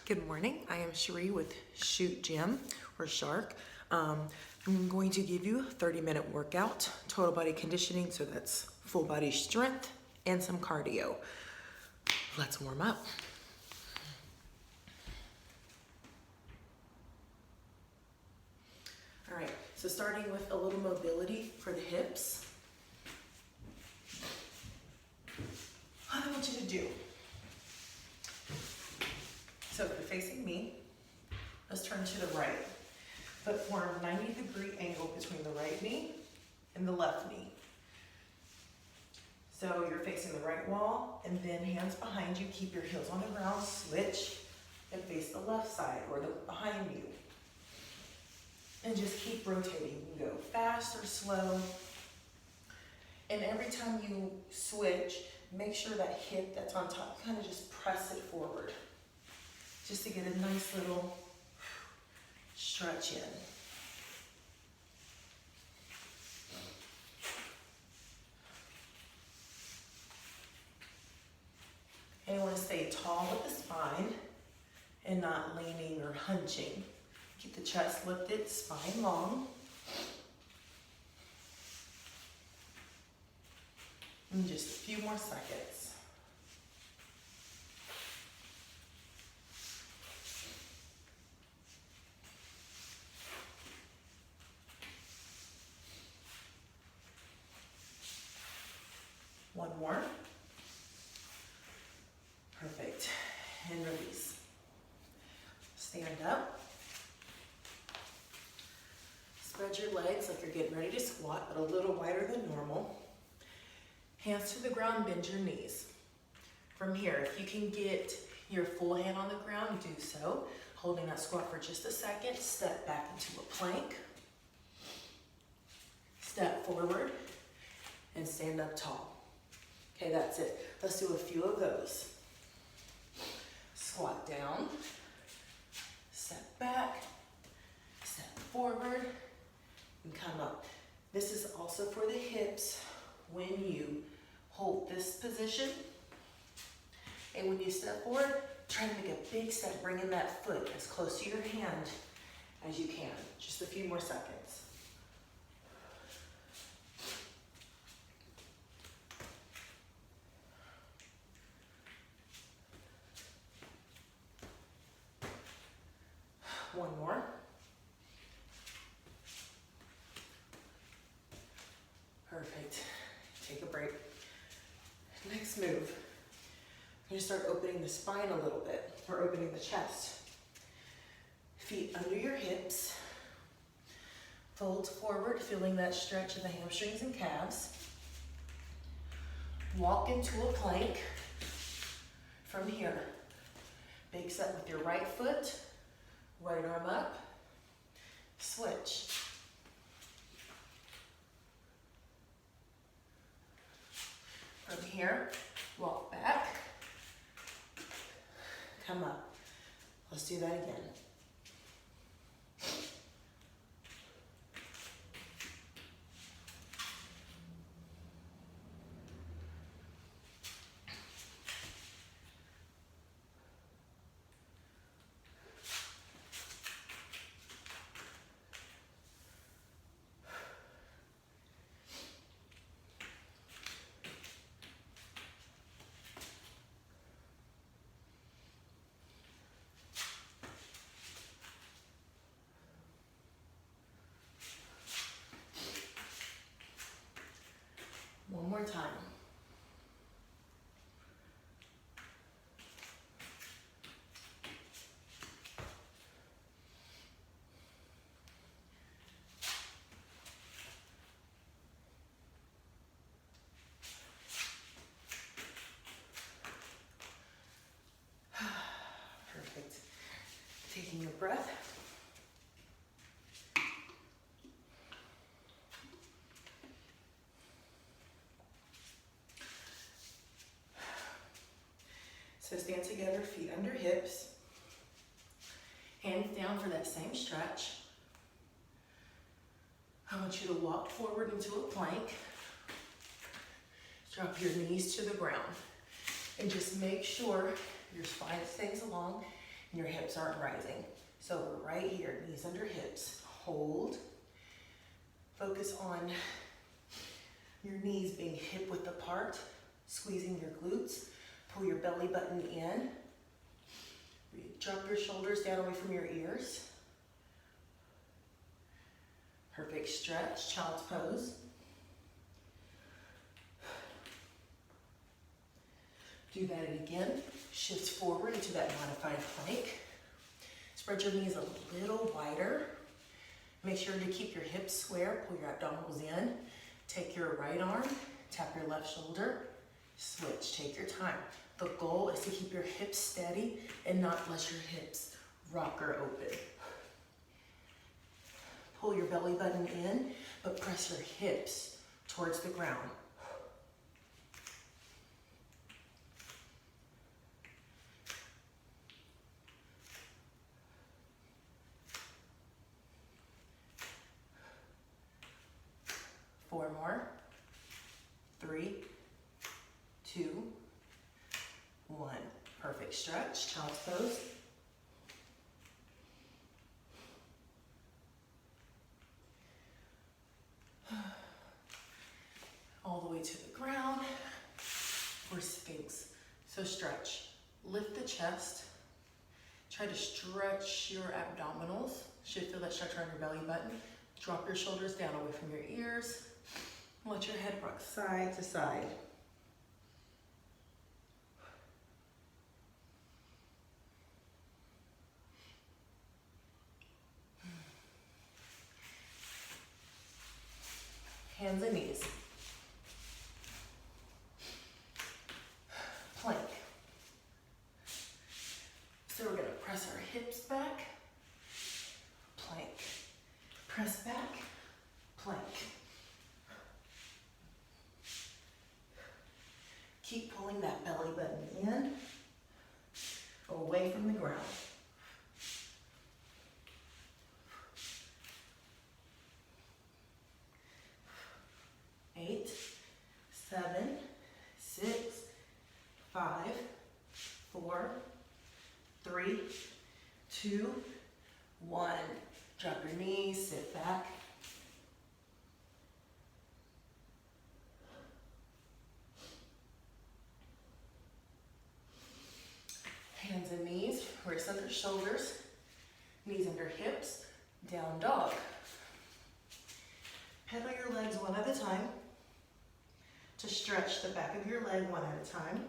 Good morning. I am Cherie with Shoot Gym or Shark. I'm going to give you a 30-minute workout, total body conditioning, so that's full body strength and some cardio. Let's warm up. All right, so starting with a little mobility for the hips. What I want you to do. So if you're facing me, let's turn to the right, but form a 90-degree angle between the right knee and the left knee. So you're facing the right wall, and then hands behind you, keep your heels on the ground, switch, and face the left side or the behind you. And just keep rotating. You can go fast or slow. And every time you switch, make sure that hip that's on top, kind of just press it forward, just to get a nice little stretch in. And you want to stay tall with the spine and not leaning or hunching. Keep the chest lifted, spine long. And just a few more seconds. One more. Perfect. And release. Stand up. Spread your legs like you're getting ready to squat, but a little wider than normal. Hands to the ground, bend your knees. From here, if you can get your full hand on the ground, do so. Holding that squat for just a second, step back into a plank. Step forward and stand up tall. Okay, that's it. Let's do a few of those. Squat down, step back, step forward, and come up. This is also for the hips when you hold this position. And when you step forward, try to make a big step, bringing that foot as close to your hand as you can. Just a few more seconds. One more. Perfect. Take a break. Next move. I'm going to start opening the spine a little bit, or opening the chest. Feet under your hips. Fold forward, feeling that stretch of the hamstrings and calves. Walk into a plank. From here, big step with your right foot. Right arm up, switch. From here, walk back, come up. Let's do that again. One more time. Perfect. Taking a breath. So stand together, feet under hips, hands down for that same stretch. I want you to walk forward into a plank. Drop your knees to the ground. And just make sure your spine stays long and your hips aren't rising. So we're right here, knees under hips. Hold. Focus on your knees being hip width apart, squeezing your glutes. Pull your belly button in. Drop your shoulders down away from your ears. Perfect stretch, child's pose. Do that again. Shift forward into that modified plank. Spread your knees a little wider. Make sure to keep your hips square. Pull your abdominals in. Take your right arm, tap your left shoulder, switch. Take your time. The goal is to keep your hips steady and not let your hips rock or open. Pull your belly button in, but press your hips towards the ground. Four more. 3, 2, 1. Perfect stretch, child's pose. All the way to the ground, or Sphinx. So stretch, lift the chest, try to stretch your abdominals, should feel that stretch around your belly button. Drop your shoulders down away from your ears, let your head rock side to side. Hands and knees. Plank. So we're gonna press our hips back, plank. Press back, plank. Keep pulling that belly button in, away from the ground. 8, 7, 6, 5, 4, 3, 2, 1. Drop your knees, sit back. Hands and knees, wrists under shoulders, knees under hips, down dog. Pedal your legs one at a time to stretch the back of your leg one at a time.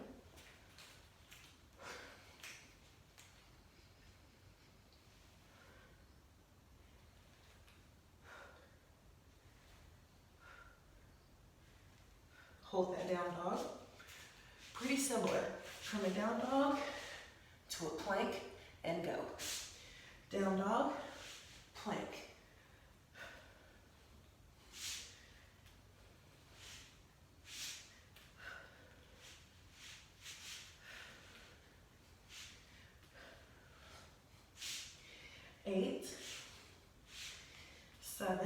Hold that down dog. Pretty similar from a down dog to a plank and go. Down dog, plank. Eight, 7,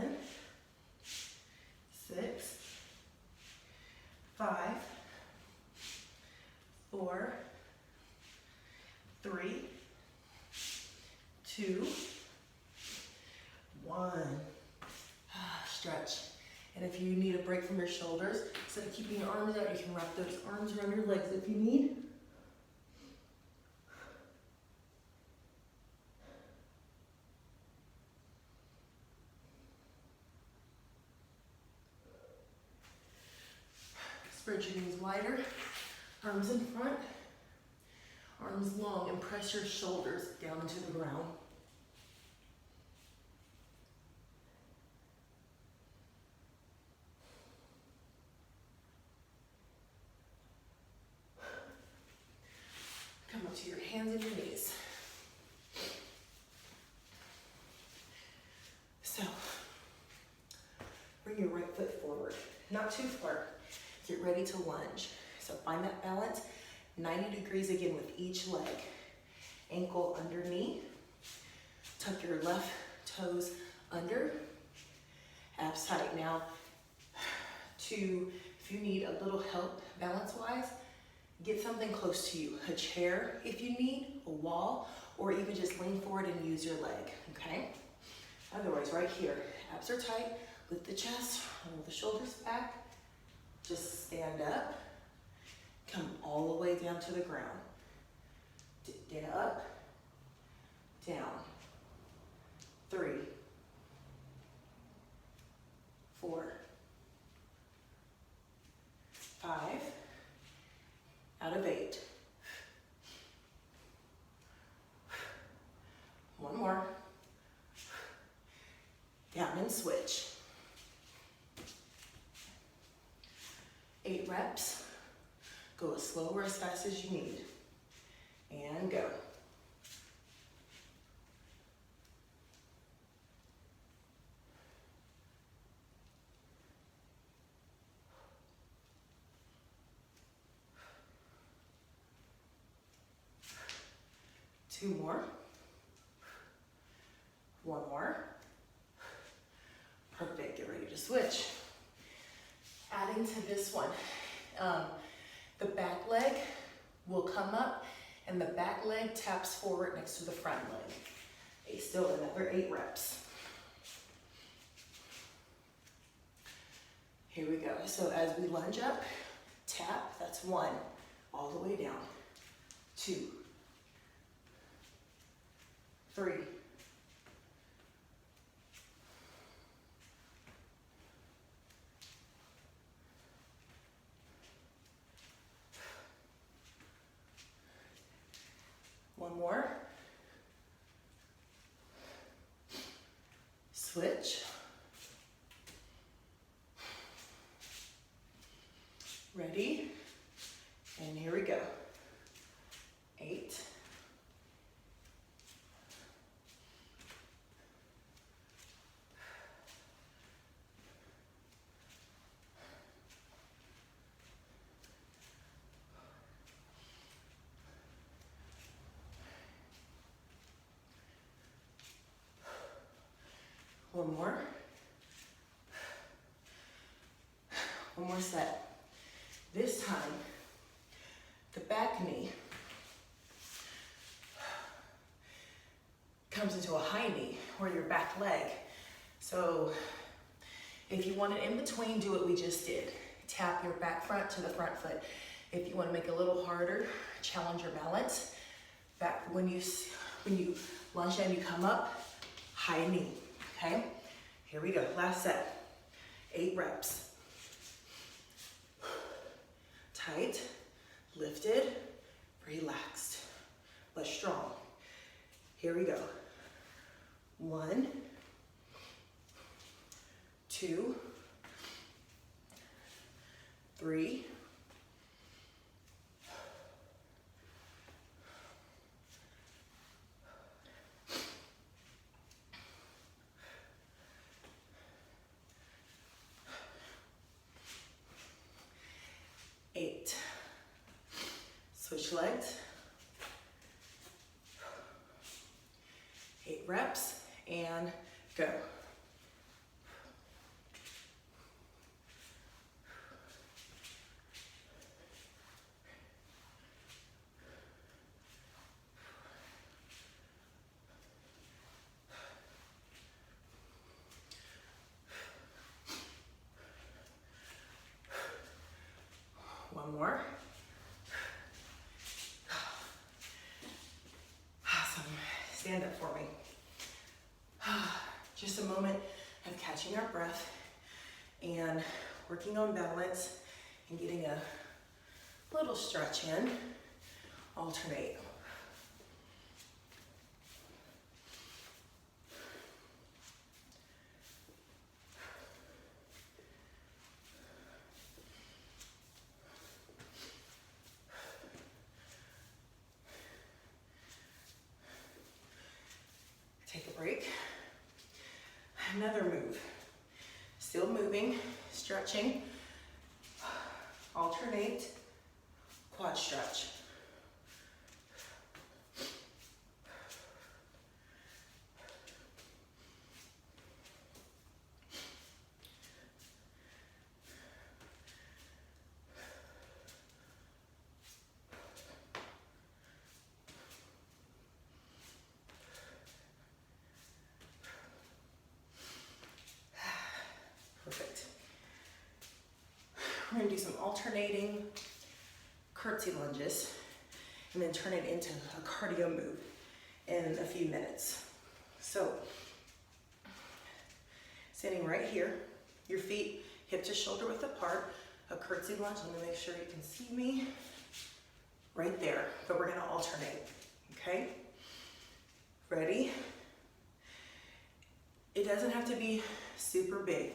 6, 5, 4, 3, 2, 1. Stretch. And if you need a break from your shoulders, instead of keeping your arms out, you can wrap those arms around your legs if you need. Spread your knees wider, arms in front, arms long, and press your shoulders down into the ground. Come up to your hands and your knees. So, bring your right foot forward, not too far. Get ready to lunge. So find that balance, 90 degrees again with each leg. Ankle under knee. Tuck your left toes under. Abs tight. Now, if you need a little help balance-wise, get something close to you. A chair if you need, a wall, or even just lean forward and use your leg, okay? Otherwise, right here, abs are tight, lift the chest, roll the shoulders back, just stand up, come all the way down to the ground. Up, down, 3, 4, 5, out of 8. One more. Down and switch. 8 reps. Go as slow or as fast as you need. And go. Two more. One more. Perfect, get ready to switch. Adding to this one, the back leg will come up and the back leg taps forward next to the front leg. Still another 8 reps. Here we go. So as we lunge up, tap, that's 1, all the way down. 2, 3, 1 more. Switch. Ready? And here we go. 8. 1 more. 1 more set. This time, the back knee comes into a high knee or your back leg. So if you want it in between, do what we just did. Tap your back front to the front foot. If you want to make it a little harder, challenge your balance. Back when you lunge and you come up, high knee. Okay, here we go, last set, 8 reps. Tight, lifted, relaxed, but strong. Here we go. 1, 2, 3, 8. Switch legs. 8 reps and go. One more. Awesome. Stand up for me. Just a moment of catching our breath and working on balance and getting a little stretch in. Alternate. Take a break. Another move. Still moving, stretching. Alternate. Quad stretch. do some alternating curtsy lunges and then turn it into a cardio move in a few minutes. So, standing right here, your feet hip to shoulder width apart, a curtsy lunge. Let me make sure you can see me right there, but we're gonna alternate, okay? Ready? It doesn't have to be super big.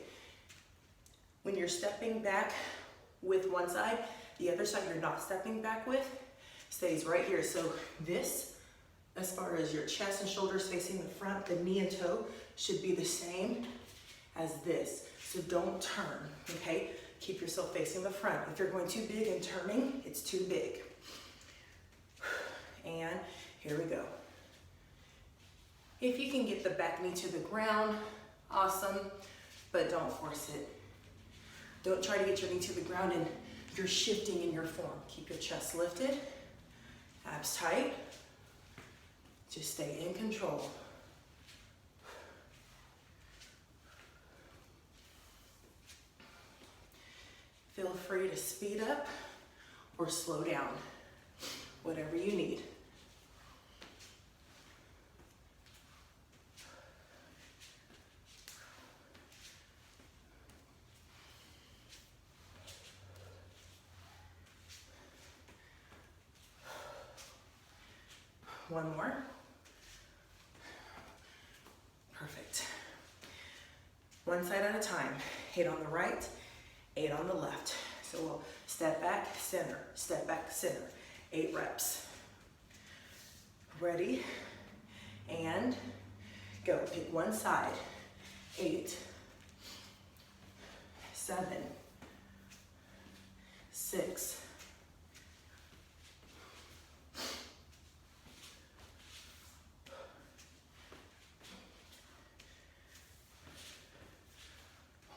When you're stepping back with one side, the other side you're not stepping back with stays right here. So this, as far as your chest and shoulders facing the front, the knee and toe should be the same as this. So don't turn, okay? Keep yourself facing the front. If you're going too big and turning, it's too big. And here we go. If you can get the back knee to the ground, awesome, but don't force it. Don't try to get your knee to the ground and you're shifting in your form. Keep your chest lifted, abs tight. Just stay in control. Feel free to speed up or slow down, whatever you need. One more. Perfect. One side at a time. 8 on the right, 8 on the left. So we'll step back, center, 8 reps. Ready? And go. Pick one side. 8, 7, 6,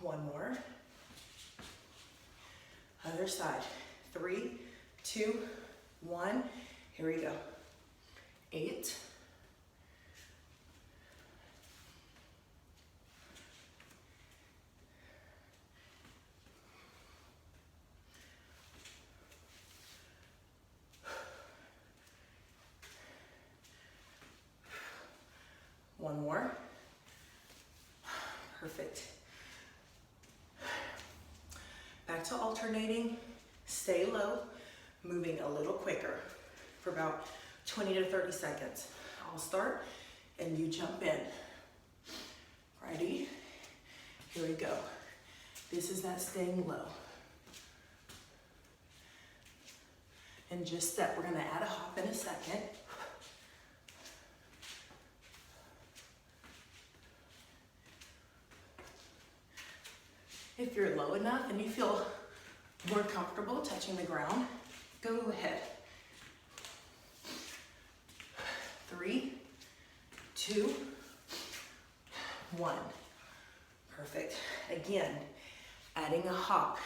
1 more. Other side. 3, 2, 1. Here we go. 8. 1 more. Perfect. Back to alternating, stay low, moving a little quicker for about 20 to 30 seconds. I'll start and you jump in. Ready? Here we go. This is that staying low. And just step. We're gonna add a hop in a second. If you're low enough and you feel more comfortable touching the ground, go ahead. 3, 2, 1. Perfect. Again, adding a hop,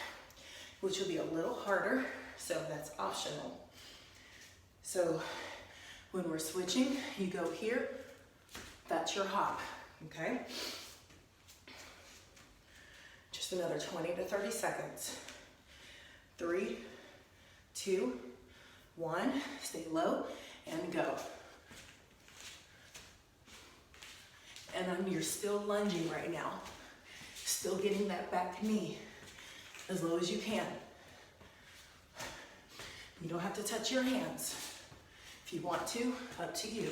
which will be a little harder, so that's optional. So when we're switching, you go here, that's your hop, okay? Just another 20 to 30 seconds. 3, 2, 1. Stay low and go. And then you're still lunging right now. Still getting that back knee as low as you can. You don't have to touch your hands. If you want to, up to you.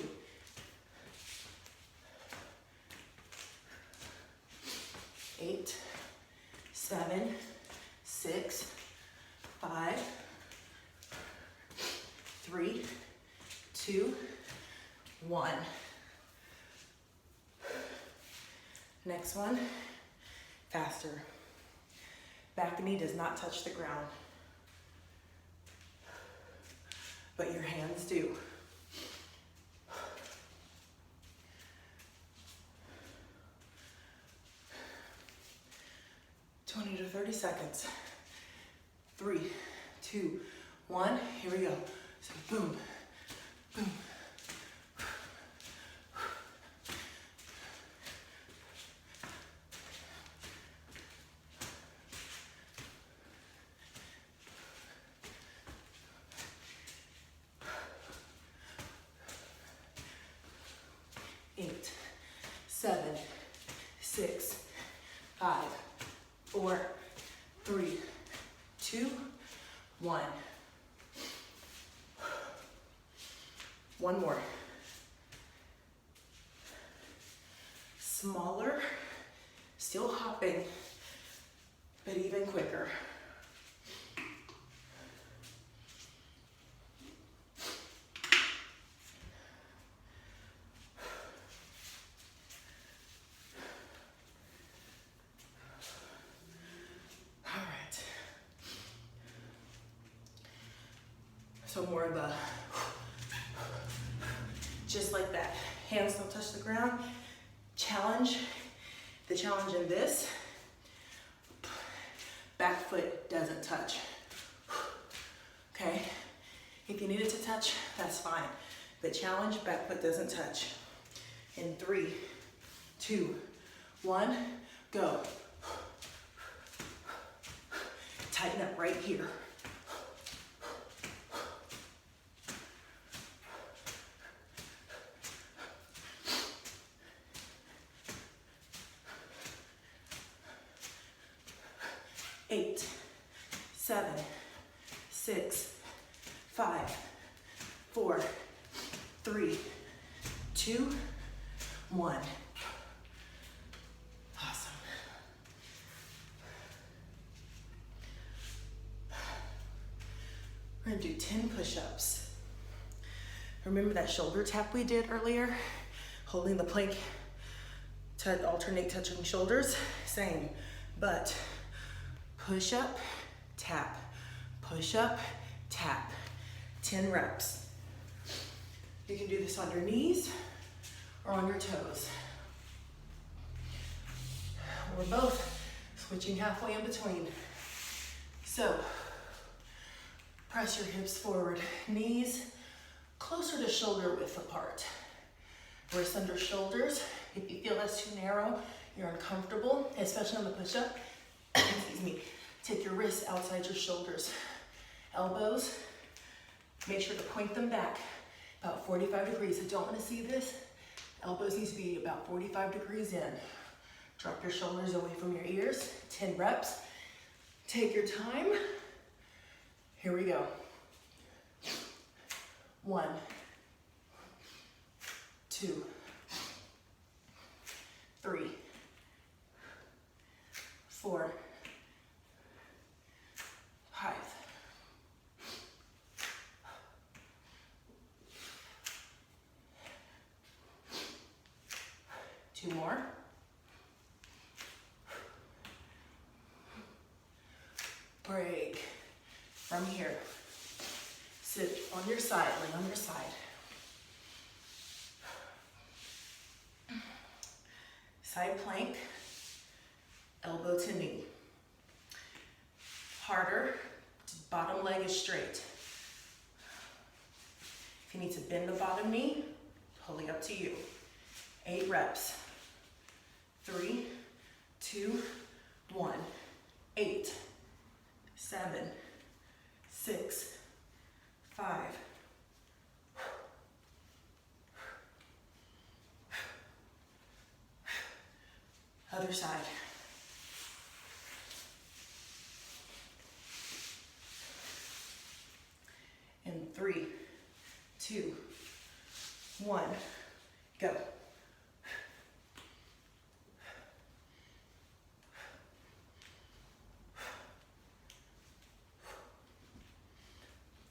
8, 7, 6, 5, 3, 2, 1. Next one, faster. Back knee does not touch the ground, but your hands do. To 30 seconds. 3, 2, 1. Here we go. So boom, boom. 6, 5, 4, 3, 2, 1. One more. Smaller, still hopping, but even quicker. All right. So more of a, just like that. Hands don't touch the ground. Challenge. The challenge in this, back foot doesn't touch. Okay? If you need it to touch, that's fine. The challenge, back foot doesn't touch. In 3, 2, 1, go. Tighten up right here. Eight, 7, 6, 5, 4, 3, 2, 1. Awesome. We're gonna do 10 push-ups. Remember that shoulder tap we did earlier? Holding the plank to alternate touching shoulders? Same, but push up, tap, push up, tap. 10 reps. You can do this on your knees or on your toes. We're both switching halfway in between. So, press your hips forward, knees closer to shoulder width apart. Wrists under shoulders. If you feel that's too narrow, you're uncomfortable, especially on the push-up, excuse me, take your wrists outside your shoulders. Elbows, make sure to point them back about 45 degrees. I don't want to see this. Elbows need to be about 45 degrees in. Drop your shoulders away from your ears. 10 reps. Take your time. Here we go. 1, 2, 3, 4, 5. 2 more. Break. From here, sit on your side, lay on your side. Side plank, elbow to knee. Harder, bottom leg is straight. If you need to bend the bottom knee, totally up to you. 8 reps. 3, 2, 1. 8, 7, 6, 5. Other side. In 3, 2, 1, go.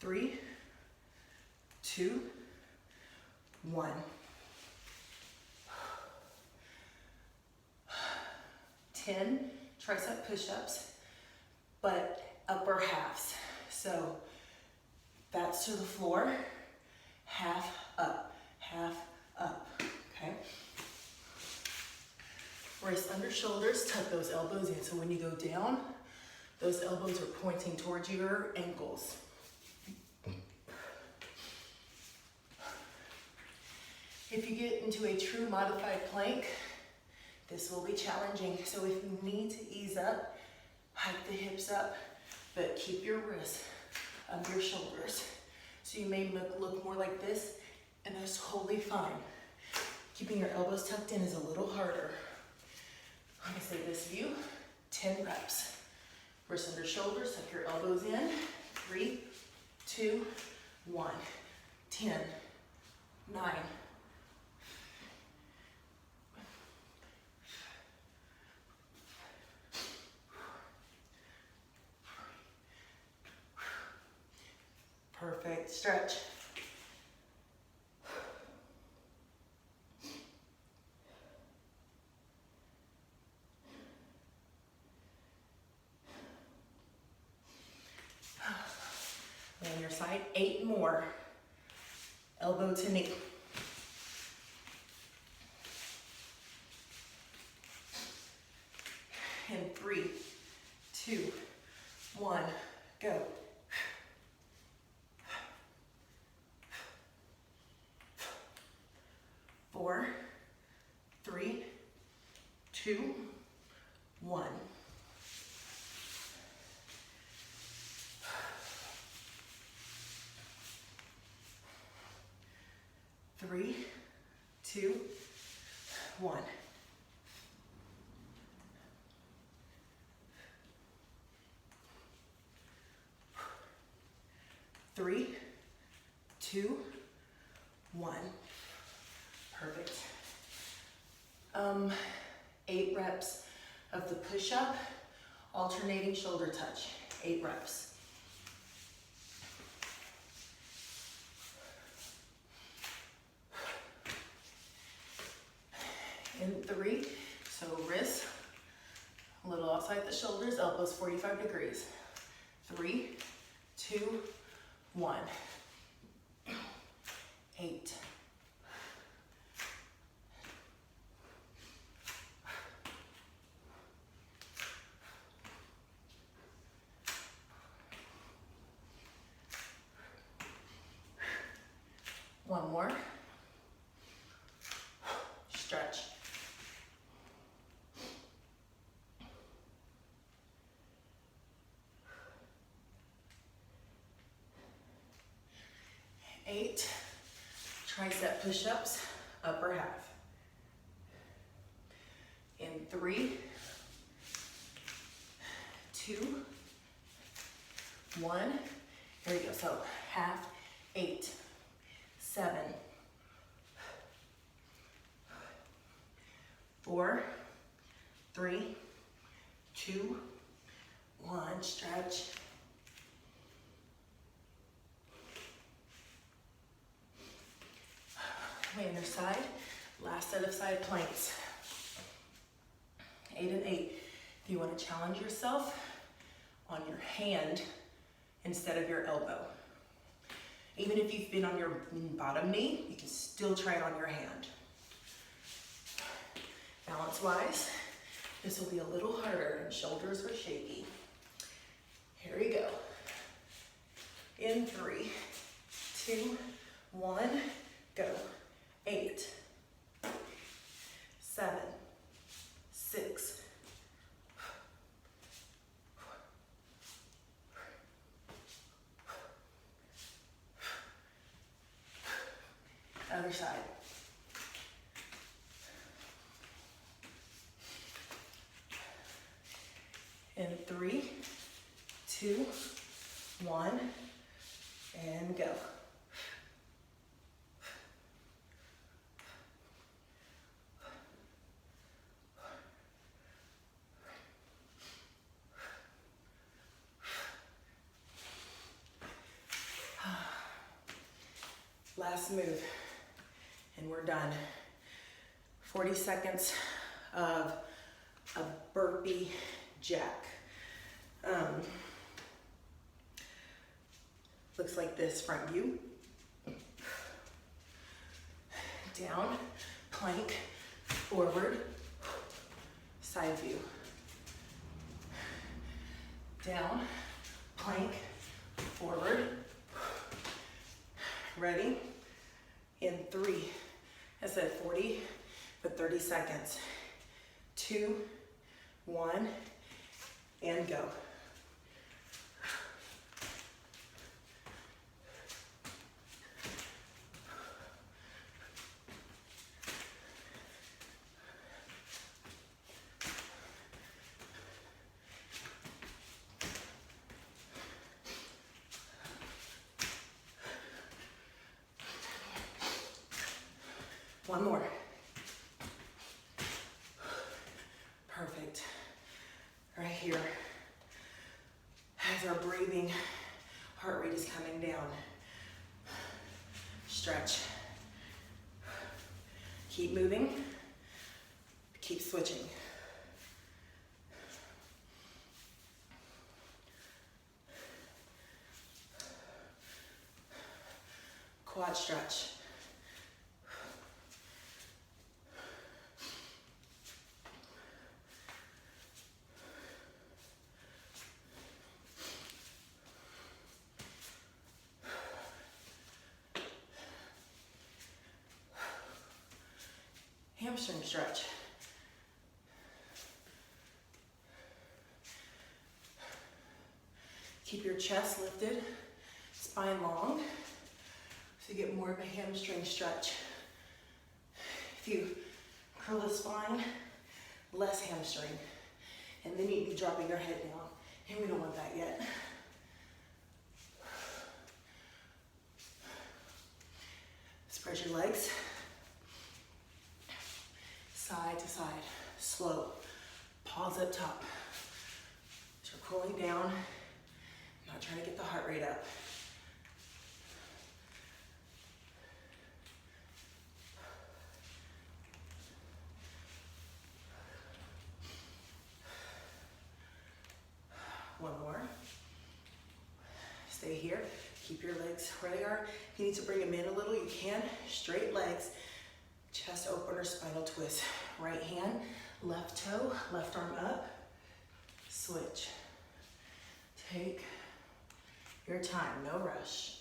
Three, 2, 1. 10 tricep push-ups, but upper halves. So that's to the floor, half up, okay? Wrists under shoulders, tuck those elbows in. So when you go down, those elbows are pointing towards your ankles. If you get into a true modified plank, this will be challenging. So if you need to ease up, hike the hips up, but keep your wrists under your shoulders. So you may look more like this, and that's totally fine. Keeping your elbows tucked in is a little harder. I'm gonna say this view, 10 reps. Wrists under shoulders, tuck your elbows in. 3, 2, 1. 10, 9, 'Perfect. Stretch. On your side, 8 more. Elbow to knee. And 3, 2, 1, go. 4, 3, 2, 1. 3, 2, 1. 3, 2, 1. Perfect. 8 reps of the push-up, alternating shoulder touch. 8 reps. In 3, so wrists a little outside the shoulders, elbows 45 degrees. 3, 2, 1. 8. 1 more. Stretch. Eight tricep push-ups, upper half. In 3, 2, 1. Here we go. So half, 8, 7, 4, 3, 2, 1. Stretch. Lay on your side. Last set of side planks. 8 and 8. If you want to challenge yourself on your hand instead of your elbow. Even if you've been on your bottom knee, you can still try it on your hand. Balance-wise, this will be a little harder and shoulders are shaky. Here we go. In 3, 2, 1, go. 8, 7, 6, 5. Other side. In 3, 2, 1, and go. Last move, and we're done. 40 seconds of a burpee jack. Looks like this, front view. Down, plank, forward, side view. Down, plank, forward. Ready? In 3, I said 40, but 30 seconds. 2, 1, and go. One more. Perfect. Right here. As our breathing, heart rate is coming down. Stretch. Keep moving. Keep switching. Quad stretch. Hamstring stretch. Keep your chest lifted, spine long, so you get more of a hamstring stretch. If you curl the spine, less hamstring. And then you'd be dropping your head down, and we don't want that yet. Spread your legs. Side to side, slow. Pause up top. So you're cooling down, not trying to get the heart rate up. One more. Stay here. Keep your legs where they are. If you need to bring them in a little, you can. Straight legs. Chest opener, spinal twist. Right hand, left toe, left arm up. Switch. Take your time, no rush.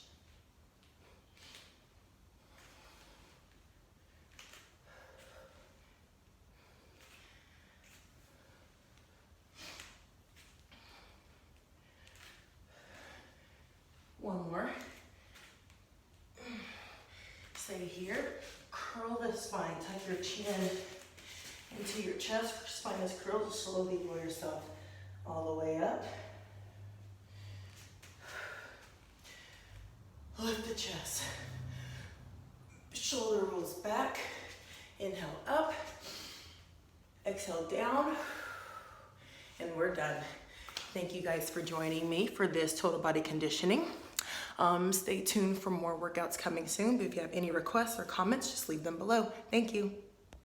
One more. Stay here. Curl the spine. Tuck your chin into your chest. Spine is curled. Just slowly blow yourself all the way up. Lift the chest. Shoulder rolls back. Inhale up. Exhale down. And we're done. Thank you guys for joining me for this total body conditioning. Stay tuned for more workouts coming soon. But if you have any requests or comments, just leave them below. Thank you.